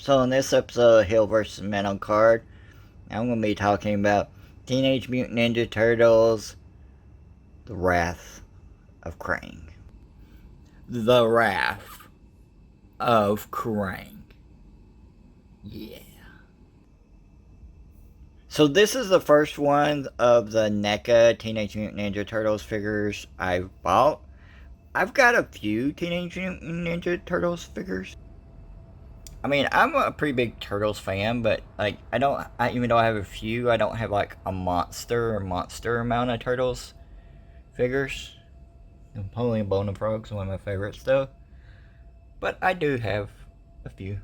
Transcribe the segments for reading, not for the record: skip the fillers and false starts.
So in this episode of Hill vs. Men on Card, I'm going to be talking about Teenage Mutant Ninja Turtles, The Wrath of Krang. The Wrath of Krang. Yeah. So this is the first one of the NECA Teenage Mutant Ninja Turtles figures I've bought. I've got a few Teenage Mutant Ninja Turtles figures. I mean, I'm a pretty big Turtles fan, but like, even though I have a few, I don't have like a monster amount of Turtles figures. Napoleon Bone and Frog's one of my favorites though. But I do have a few.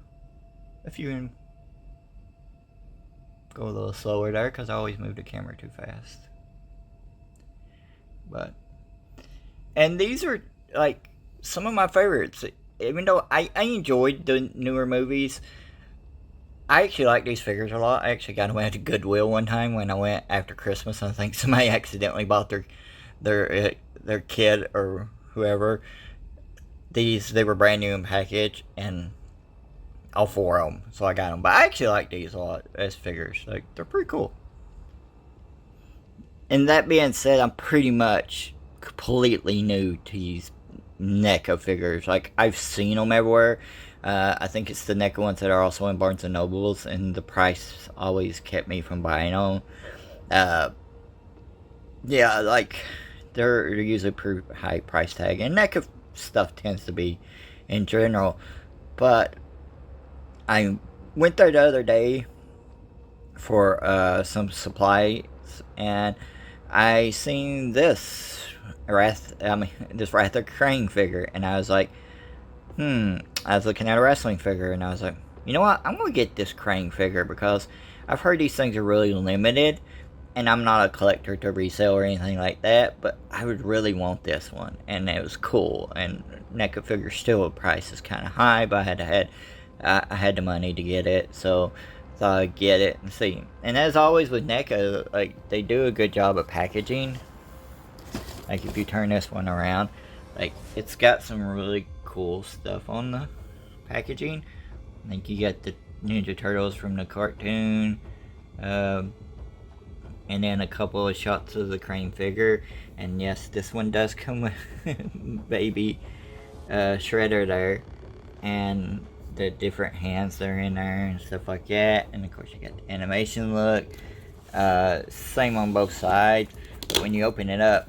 Go a little slower there because I always move the camera too fast. And these are like some of my favorites. Even though I enjoyed the newer movies, I actually like these figures a lot. I actually got them at Goodwill one time when I went after Christmas. I think somebody accidentally bought their kid or whoever. They were brand new in package, and all four of them. So I got them. But I actually like these a lot as figures. Like, they're pretty cool. And that being said, I'm pretty much completely new to these NECA figures. Like, I've seen them everywhere. I think it's the NECA ones that are also in Barnes & Nobles, and the price always kept me from buying them. Yeah, like, they're usually pretty high price tag, and NECA stuff tends to be in general. But I went there the other day for some supplies, and I seen this Wrath of Krang figure, and I was like, I was looking at a wrestling figure, and I was like, you know what, I'm gonna get this Krang figure because I've heard these things are really limited, and I'm not a collector to resell or anything like that, but I would really want this one, and it was cool. And NECA figure still, the price is kind of high, but I had the money to get it, so thought I'd get it and see. And as always with NECA, like, they do a good job of packaging. Like, if you turn this one around, like, it's got some really cool stuff on the packaging. Like, you got the Ninja Turtles from the cartoon, and then a couple of shots of the Krang figure. And yes, this one does come with baby Shredder there, and the different hands that are in there and stuff like that. And of course you got the animation look. Same on both sides, but when you open it up,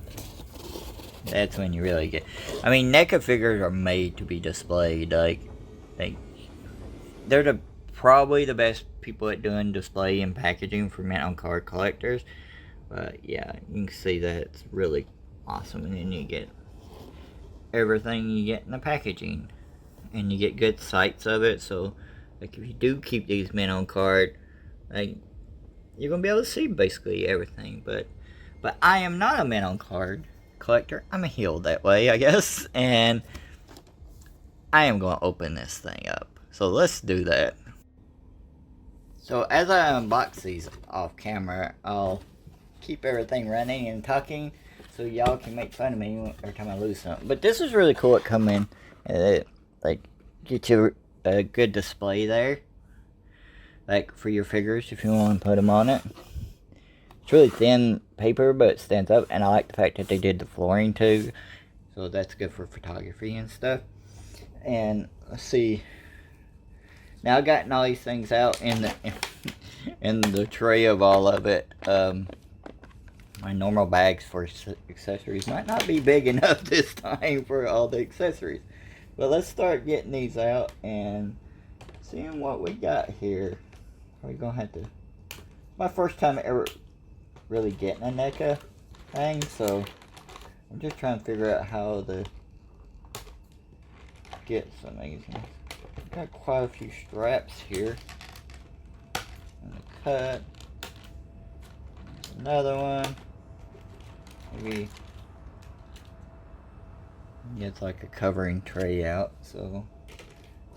that's when you really get. I mean, NECA figures are made to be displayed. Like they're probably the best people at doing display and packaging for mint on card collectors. But yeah, you can see that it's really awesome, and then you get everything you get in the packaging, and you get good sights of it. So like, if you do keep these mint on card, like, you're gonna be able to see basically everything. But I am not a mint on card collector. I'm a heel that way, I guess, and I am going to open this thing up. So let's do that. So as I unbox these off camera, I'll keep everything running and talking so y'all can make fun of me every time I lose something. But this is really cool. It come in, like, get you a good display there, like, for your figures if you want to put them on it. It's really thin paper, but it stands up, and I like the fact that they did the flooring too, so that's good for photography and stuff. And let's see, now I've gotten all these things out in the tray of all of it. My normal bags for accessories might not be big enough this time for all the accessories, but let's start getting these out and seeing what we got here. We're gonna have to, my first time ever really getting a NECA thing, so I'm just trying to figure out how to get some of these. Got quite a few straps here, and a cut. There's another one. Maybe get like a covering tray out, so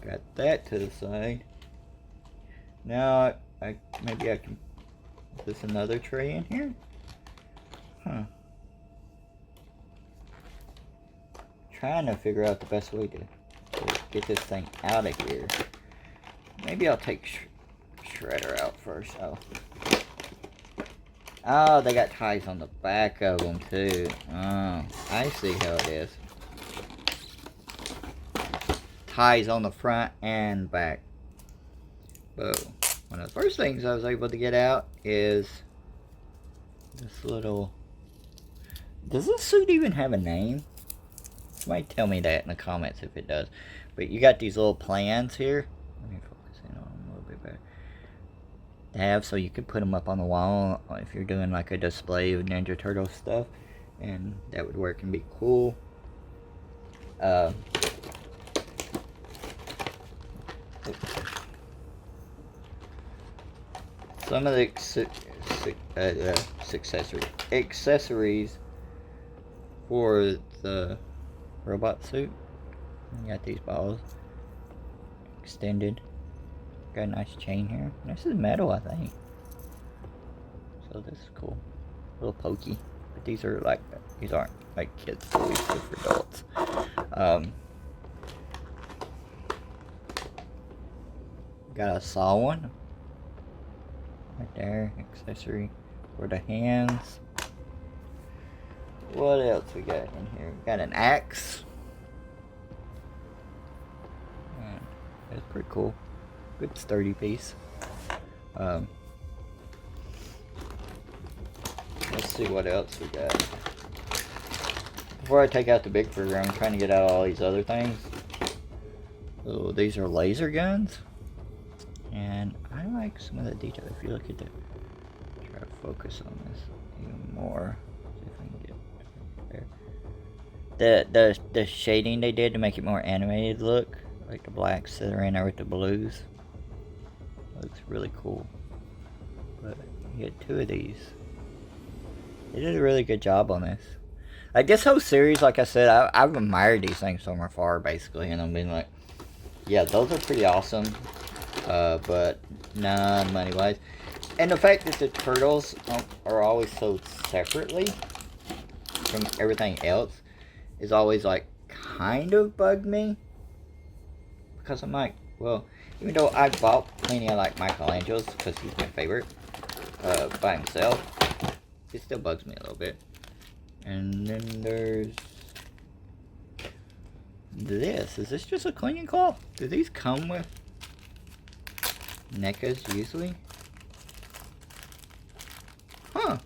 got that to the side. Now maybe I can. Is this another tray in here? Huh. Trying to figure out the best way to get this thing out of here. Maybe I'll take Shredder out first. Oh, they got ties on the back of them too. Oh, I see how it is. Ties on the front and back. Boom. One of the first things I was able to get out is this little... Does this suit even have a name? Somebody tell me that in the comments if it does. But you got these little plans here. Let me focus in on them a little bit better. They have so you can put them up on the wall if you're doing like a display of Ninja Turtle stuff. And that would work and be cool. Some of the accessories for the robot suit. You got these balls extended. Got a nice chain here. This is metal, I think. So this is cool. A little pokey. But these are like, these aren't like kids toys, they're for adults. Got a saw one. Right there, accessory for the hands. What else we got in here? We got an axe. And that's pretty cool. Good sturdy piece. Let's see what else we got. Before I take out the big burger, I'm trying to get out all these other things. Oh, these are laser guns. And I like some of the detail. If you look at the, try to focus on this even more. See if I can get there. The shading they did to make it more animated look, like the blacks that are in there with the blues, looks really cool. But you get two of these. They did a really good job on this. Like this whole series, like I said, I've admired these things from afar, basically, and I'm being like, yeah, those are pretty awesome. But not money-wise. And the fact that the turtles are always sold separately from everything else is always like kind of bugged me. Because I'm like, well, even though I bought plenty of like Michelangelo's because he's my favorite by himself, it still bugs me a little bit. And then there's this. Is this just a cleaning cloth? Do these come with NECAs usually? Huh.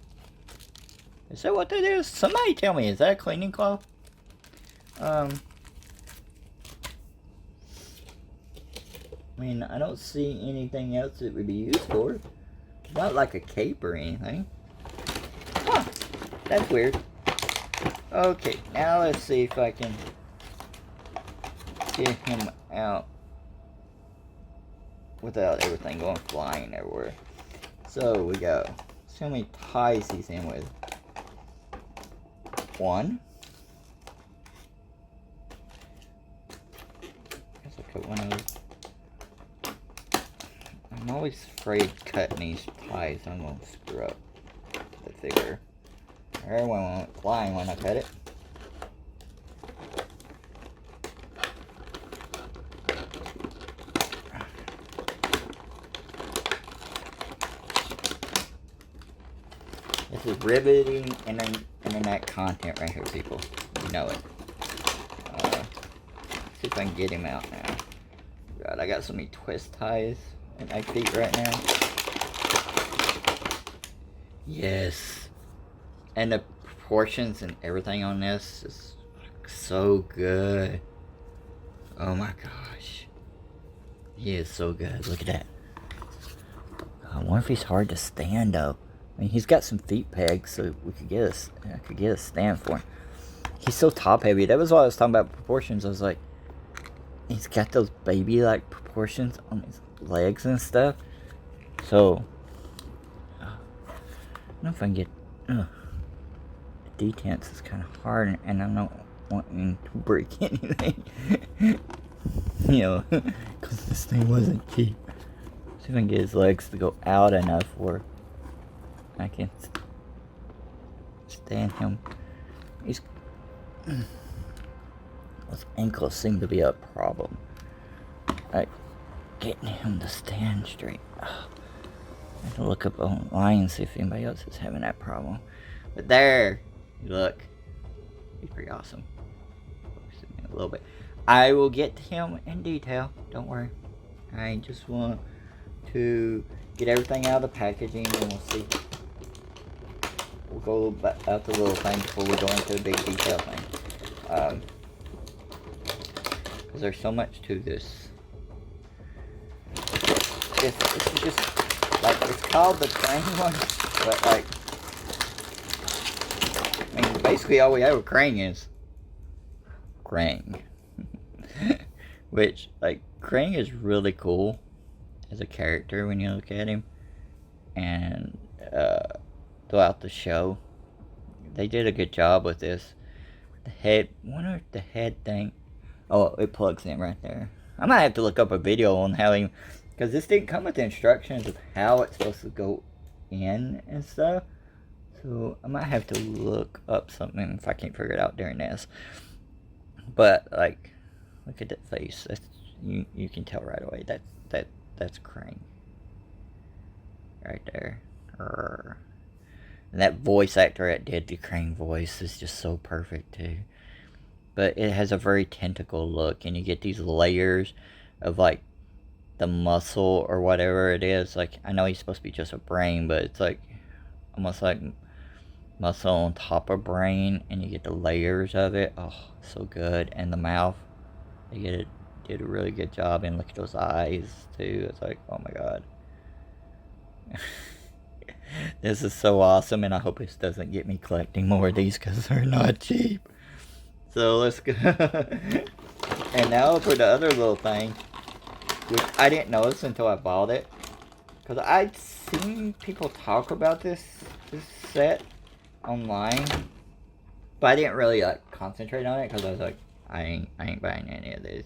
Is that what that is? Somebody tell me, is that a cleaning cloth? I mean, I don't see anything else it would be used for. Not like a cape or anything. Huh. That's weird. Okay, now let's see if I can get him out without everything going flying everywhere. So we go. See how many ties he's in with. 1. Guess I'll cut one of those. I'm always afraid cutting these ties. I'm gonna screw up the figure. Everyone went flying when I cut it. This is riveting internet content right here, people. You know it. See if I can get him out now. God, I got so many twist ties at my feet right now. Yes. And the proportions and everything on this is so good. Oh my gosh. He is so good. Look at that. I wonder if he's hard to stand though. I mean, he's got some feet pegs, so I could get a stand for him. He's so top heavy. That was why I was talking about proportions. I was like, he's got those baby-like proportions on his legs and stuff. So, I don't know if I can get. The detents is kind of hard, and I'm not wanting to break anything. You know, because this thing wasn't cheap. See if I can get his legs to go out enough where I can stand him. His ankles seem to be a problem. Like, getting him to stand straight. I have to look up online and see if anybody else is having that problem. But there, look, he's pretty awesome. Focus him in a little bit. I will get to him in detail. Don't worry. I just want to get everything out of the packaging, and we'll see. We'll go out the little thing before we go into the big detail thing. Because there's so much to this. This is just, like, it's called the Krang one, but, like, I mean, basically all we have with Krang is Krang. Which, like, Krang is really cool as a character when you look at him. And, throughout the show, they did a good job with this. The head, wonder if the head thing, oh, it plugs in right there. I might have to look up a video on how he, because this didn't come with the instructions of how it's supposed to go in and stuff. So I might have to look up something if I can't figure it out during this. But, like, look at that face. That's, you can tell right away. That's Krang. Right there. And that voice actor that did the Krang voice is just so perfect too. But it has a very tentacle look, and you get these layers of, like, the muscle or whatever it is. Like, I know he's supposed to be just a brain, but it's like almost like muscle on top of brain, and you get the layers of it. Oh, so good. And the mouth, they did a really good job. And look at those eyes too. It's like, oh my god. This is so awesome, and I hope this doesn't get me collecting more of these because they're not cheap. So let's go. And now for the other little thing, which I didn't notice until I bought it, because I'd seen people talk about this set online, but I didn't really, like, concentrate on it because I was like, I ain't buying any of these.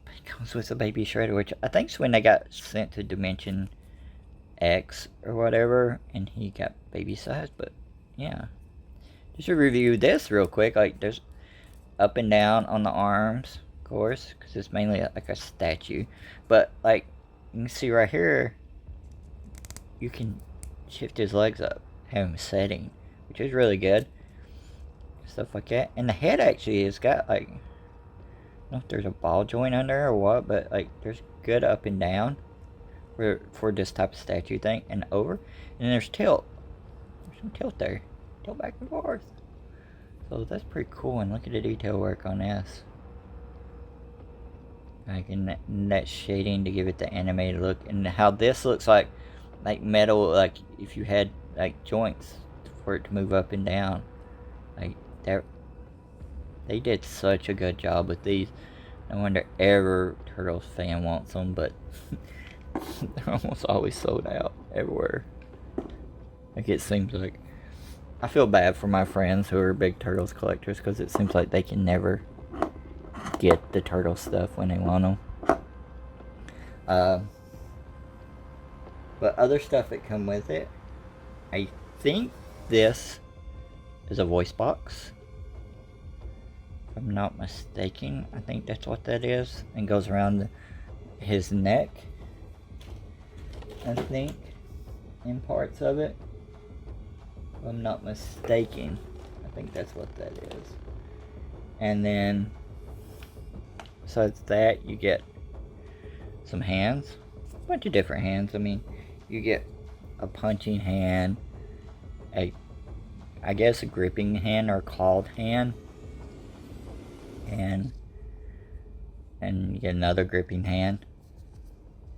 But it comes with a baby shredder, which I think's when they got sent to Dimension X or whatever, and he got baby size. But yeah, just to review this real quick, like, there's up and down on the arms, of course, because it's mainly like a statue. But, like, you can see right here, you can shift his legs up, have him setting, which is really good. Stuff like that. And the head actually has got, like, I don't know if there's a ball joint under or what, but, like, there's good up and down for this type of statue thing, and over. And there's tilt. There's some tilt there. Tilt back and forth. So that's pretty cool, and look at the detail work on this. Like, in that shading to give it the animated look, and how this looks like metal, like if you had, like, joints for it to move up and down. Like, they did such a good job with these. No wonder every Turtles fan wants them, but they're almost always sold out everywhere. Like, it seems like. I feel bad for my friends who are big Turtles collectors, because it seems like they can never get the Turtle stuff when they want them. But other stuff that come with it, I think this is a voice box. If I'm not mistaken, I think that's what that is. And goes around his neck, I think, in parts of it. If I'm not mistaken, I think that's what that is. And then, besides that, you get some hands. A bunch of different hands. I mean, you get a punching hand, I guess a gripping hand or clawed hand, and you get another gripping hand,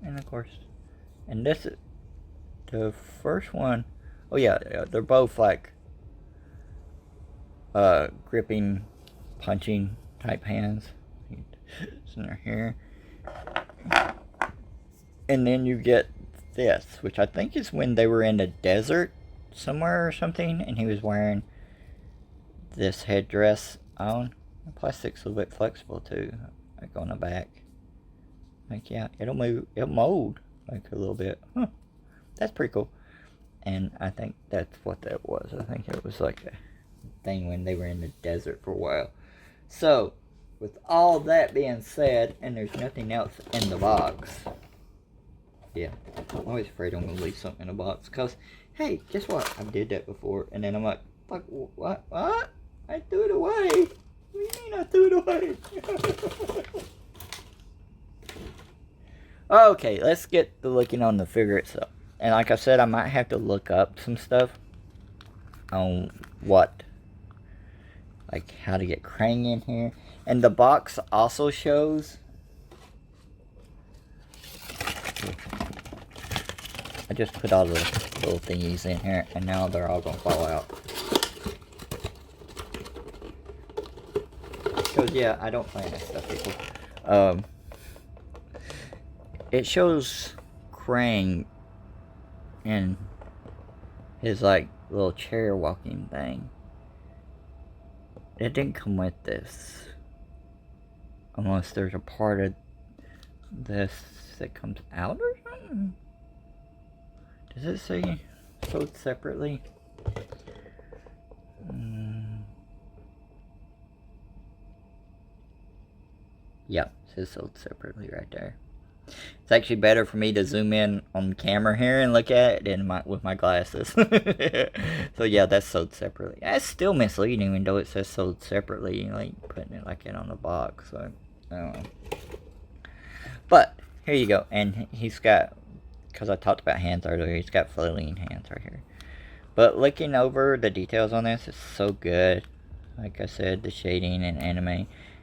and of course, and this is the first one. Oh yeah, they're both like gripping, punching type hands. It's in their hair. And then you get this, which I think is when they were in the desert somewhere or something, and he was wearing this headdress on. The plastic's a little bit flexible too, like on the back. Like, yeah, it'll mold like a little bit. Huh. That's pretty cool. And I think that's what that was. I think it was like a thing when they were in the desert for a while. So, with all that being said, and there's nothing else in the box. Yeah, I'm always afraid I'm going to leave something in the box. Because, hey, guess what? I did that before. And then I'm like, fuck, what? What? I threw it away. What do you mean I threw it away? Okay, let's get to looking on the figure itself. And like I said, I might have to look up some stuff on what, like how to get Krang in here. And the box also shows, I just put all the little thingies in here, and now they're all gonna fall out. Because yeah, I don't find that stuff, people. It shows Krang in his like little chair walking thing. It didn't come with this, unless there's a part of this that comes out or something. Does it say sold separately? Yep, it says sold separately right there. It's actually better for me to zoom in on camera here and look at it than with my glasses. So yeah, that's sold separately. That's still misleading, even though it says sold separately, like putting it like it on the box. So I don't know. But here you go, and he's got, because I talked about hands earlier, he's got flailing hands right here. But looking over the details on this is so good. Like I said, the shading and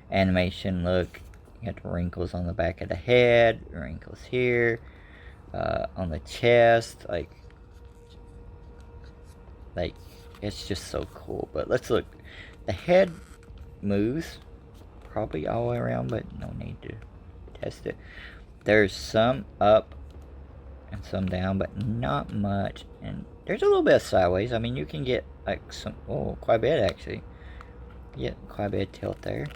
animation look. You got the wrinkles on the back of the head, wrinkles here, on the chest, like it's just so cool. But let's look. The head moves probably all the way around, but no need to test it. There's some up and some down, but not much. And there's a little bit of sideways. I mean, you can get like some, oh, quite a bit actually. Yeah, quite a bit of tilt there.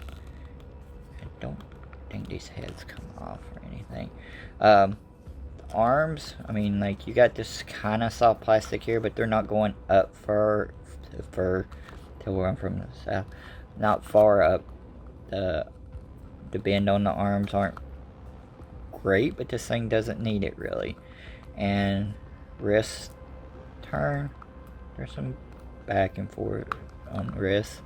I don't think these heads come off or anything. Arms, I mean, like, you got this kind of soft plastic here, but they're not going up far till where I'm from the south. Not far up. The bend on the arms aren't great, but this thing doesn't need it really. And wrist turn, there's some back and forth on the wrist.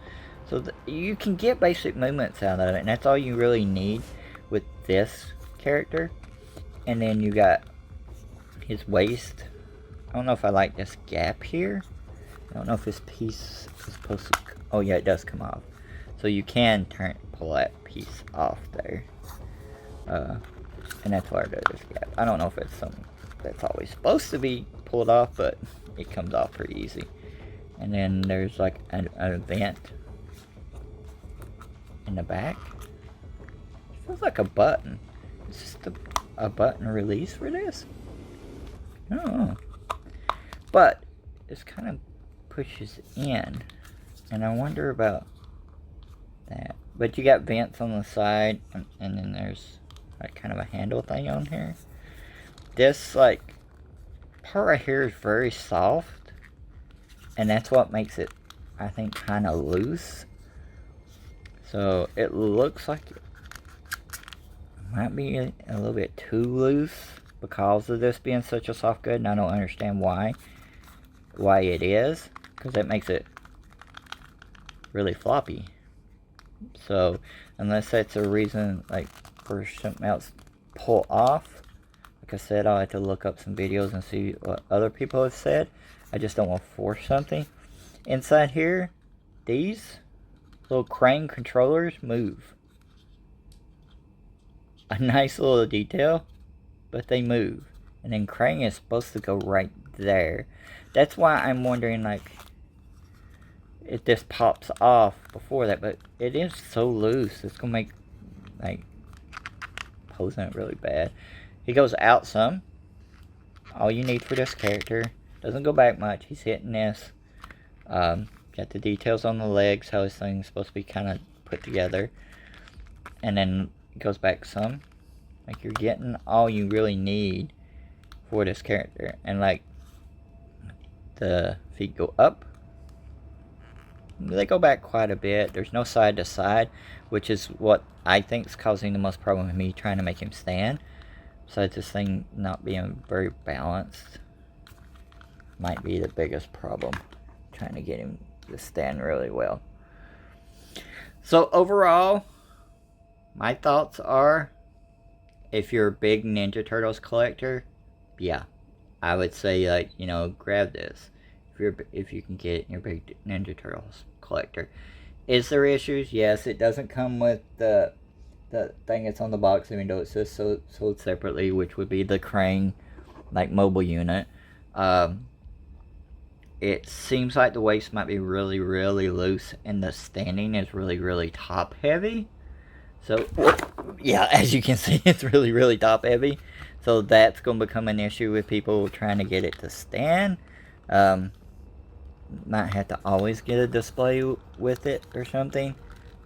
So you can get basic movements out of it, and that's all you really need with this character. And then you got his waist. I don't know if I like this gap here. I don't know if this piece is supposed to, oh yeah, it does come off. So you can pull that piece off there. And that's where there's a gap. I don't know if it's something that's always supposed to be pulled off, but it comes off pretty easy. And then there's like an vent in the back. It feels like a button. It's just a button release for this. I don't know. But this kind of pushes in, and I wonder about that. But you got vents on the side, and then there's like kind of a handle thing on here. This like part right here is very soft, and that's what makes it, I think, kind of loose. So it looks like it might be a little bit too loose because of this being such a soft good, and I don't understand why it is, because that makes it really floppy. So unless that's a reason like for something else pull off, like I said, I'll have to look up some videos and see what other people have said. I just don't want to force something. Inside here, these little Krang controllers move. A nice little detail, but they move. And then Krang is supposed to go right there. That's why I'm wondering, like, if this pops off before that, but it is so loose, it's gonna make, like, posing it really bad. He goes out some. All you need for this character. Doesn't go back much. He's hitting this. Got the details on the legs, how this thing's supposed to be kind of put together. And then it goes back some. Like, you're getting all you really need for this character. And like, the feet go up. they go back quite a bit. There's no side to side, which is what I think is causing the most problem with me trying to make him stand. Besides this thing not being very balanced, might be the biggest problem, trying to get him to stand really well. So overall, my thoughts are, if you're a big Ninja Turtles collector, yeah, I would say, like, you know, grab this if you can get it and you're a big Ninja Turtles collector. Is there issues? Yes, it doesn't come with the thing that's on the box, even though it's just sold separately, which would be the Krang, like, mobile unit. It seems like the waist might be really, really loose, and the standing is really, really top heavy. So, yeah, as you can see, it's really, really top heavy. So that's going to become an issue with people trying to get it to stand. Might have to always get a display with it or something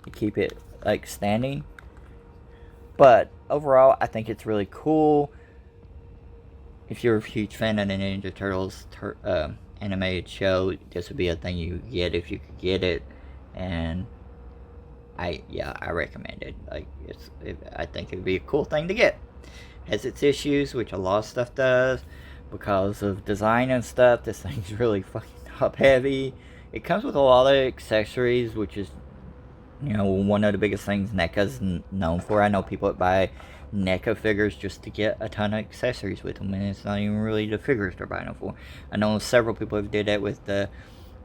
to keep it, like, standing. But overall, I think it's really cool. If you're a huge fan of the Ninja Turtles animated show, this would be a thing you get if you could get it. And I recommend it. Like, I think it would be a cool thing to get. Has its issues, which a lot of stuff does, because of design and stuff. This thing's really fucking top heavy. It comes with a lot of accessories, which is, you know, one of the biggest things NECA's known for. I know people that buy NECA figures just to get a ton of accessories with them, and it's not even really the figures they're buying them for. I know several people have did that with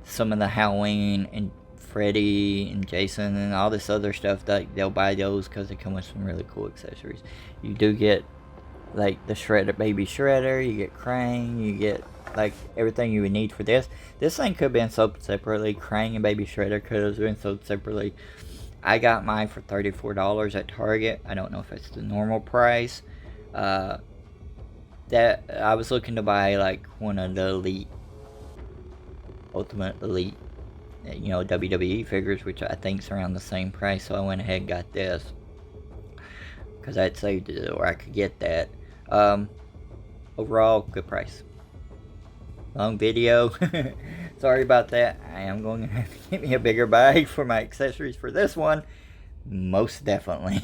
some of the Halloween and Freddy and Jason and all this other stuff. That they'll buy those because they come with some really cool accessories. You do get, like, the baby shredder, you get Krang, you get, like, everything you would need for this. This thing could have been sold separately. Krang and baby shredder could have been sold separately. I got mine for $34 at Target. I don't know if it's the normal price. That I was looking to buy, like, one of the Ultimate Elite, you know, WWE figures, which I think is around the same price. So I went ahead and got this because I'd saved it, or I could get that. Overall, good price. Long video. Sorry about that. I am going to have to get me a bigger bag for my accessories for this one. Most definitely.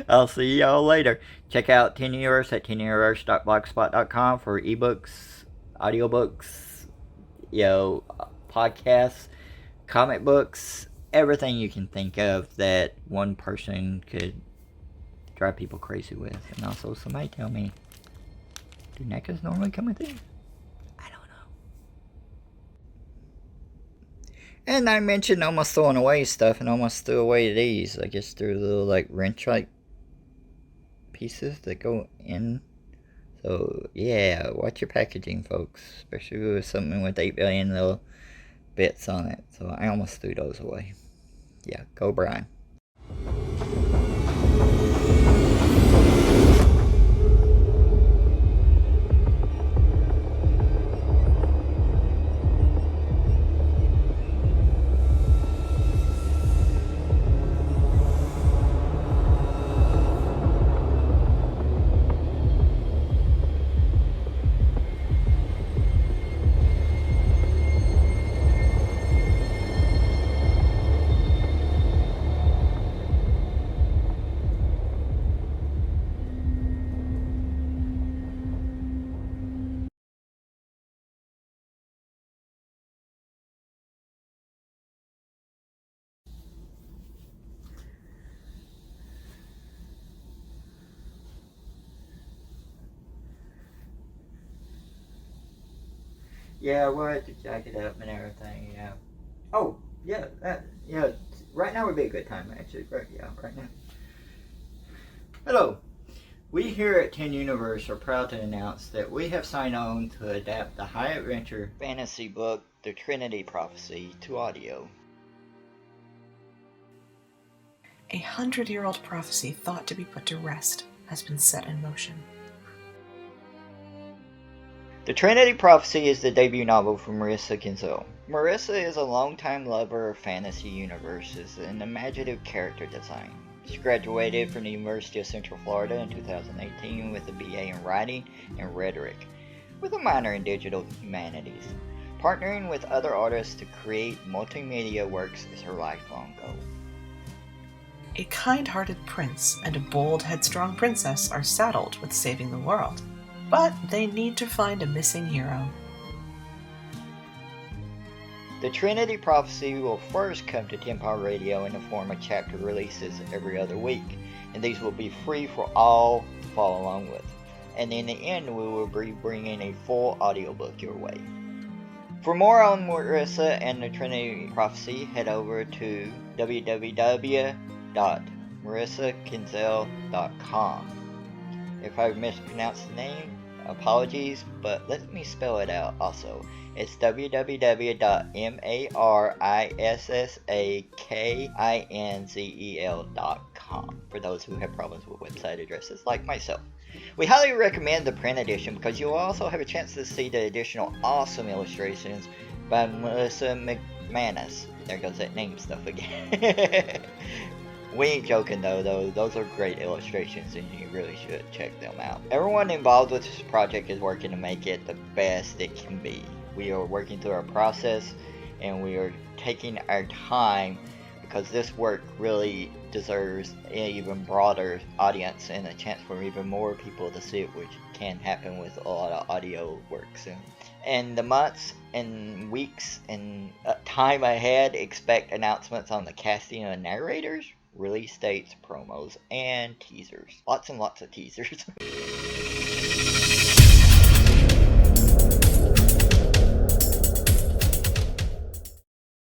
I'll see y'all later. Check out 10universe at 10universe.blogspot.com for ebooks, audiobooks, you know, podcasts, comic books, everything you can think of that one person could drive people crazy with. And also, somebody tell me, do NECAs normally come with these? I don't know. And I mentioned almost throwing away stuff, and almost threw away these. I guess they're little, like, wrench-like pieces that go in. So, yeah, watch your packaging, folks. Especially with something with 8 billion little bits on it. So I almost threw those away. Yeah, go Brian. Yeah, we'll have to jack it up and everything, yeah. Oh, yeah, right now would be a good time, actually. Right now. Hello. We here at 10 Universe are proud to announce that we have signed on to adapt the high adventure fantasy book, The Trinity Prophecy, to audio. 100-year-old prophecy thought to be put to rest has been set in motion. The Trinity Prophecy is the debut novel from Marissa Genzel. Marissa is a longtime lover of fantasy universes and imaginative character design. She graduated from the University of Central Florida in 2018 with a BA in Writing and Rhetoric, with a minor in Digital Humanities. Partnering with other artists to create multimedia works is her lifelong goal. A kind-hearted prince and a bold, headstrong princess are saddled with saving the world, but they need to find a missing hero. The Trinity Prophecy will first come to Tempo Radio in the form of chapter releases every other week, and these will be free for all to follow along with. And in the end, we will be bringing a full audiobook your way. For more on Marissa and the Trinity Prophecy, head over to www.marissakinzel.com. If I mispronounced the name, apologies, but let me spell it out also. It's www.marissakinzel.com for those who have problems with website addresses like myself. We highly recommend the print edition because you'll also have a chance to see the additional awesome illustrations by Melissa McManus. There goes that name stuff again. We ain't joking though, those are great illustrations and you really should check them out. Everyone involved with this project is working to make it the best it can be. We are working through our process and we are taking our time because this work really deserves an even broader audience and a chance for even more people to see it, which can happen with a lot of audio works. And the months and weeks and time ahead, expect announcements on the casting of narrators, release dates, promos, and teasers. Lots and lots of teasers.